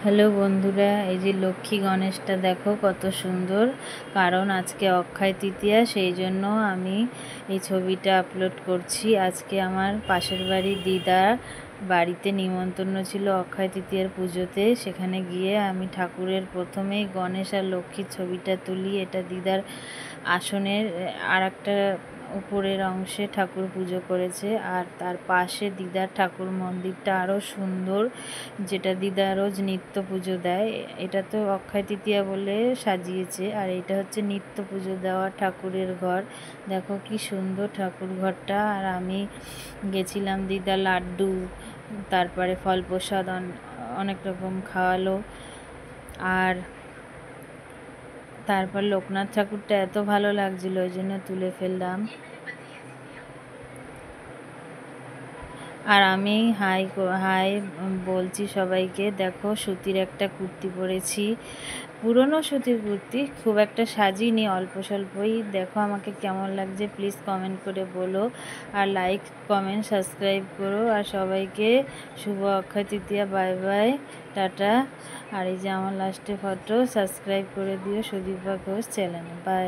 Hello বন্ধুরা, এই যে লক্ষ্মী গণেশটা দেখো কত সুন্দর। কারণ আজকে অক্ষয় তৃতীয়া, সেই জন্য আমি এই ছবিটা আপলোড করছি। আজকে আমার পাশের বাড়ির দিদার বাড়িতে নিমন্ত্রণ ছিল অক্ষয় তৃতীয়ার পুজোতে। সেখানে গিয়ে আমি ঠাকুরের প্রথমেই গণেশ আর লক্ষ্মীর ছবিটা তুলি। এটা দিদার আসনের আর একটা উপরের অংশে ঠাকুর পুজো করেছে। আর তার পাশে দিদার ঠাকুর মন্দিরটা আরও সুন্দর, যেটা দিদা রোজ নিত্য পুজো দেয়। এটা তো অক্ষয় তৃতীয়া বলে সাজিয়েছে, আর এটা হচ্ছে নিত্য পুজো দেওয়া ঠাকুরের ঘর। দেখো কি সুন্দর ঠাকুর ঘরটা। আর আমি গেছিলাম, দিদা লাড্ডু, তারপরে ফল প্রসাদ অনেক রকম খাওয়ালো। আর তারপর লোকনাথ ঠাকুরটা এত ভালো লাগছিল, ওই জন্য তুলে ফেললাম। আর আমি হাই হাই বলছি সবাইকে। দেখো সুতির একটা কুর্তি পরেছি, পুরনো সুতির কুর্তি, খুব একটা সাজিনি, অল্প স্বল্পই। দেখো আমাকে কেমন লাগছে প্লিজ কমেন্ট করে বলো। আর লাইক কমেন্ট সাবস্ক্রাইব করো। আর সবাইকে শুভ Akshaya Tritiya. Bye bye, tata. আর এই যে আমার লাস্টে ফটো, সাবস্ক্রাইব করে দিও সুদীপা ঘোষ চ্যানেল। বাই।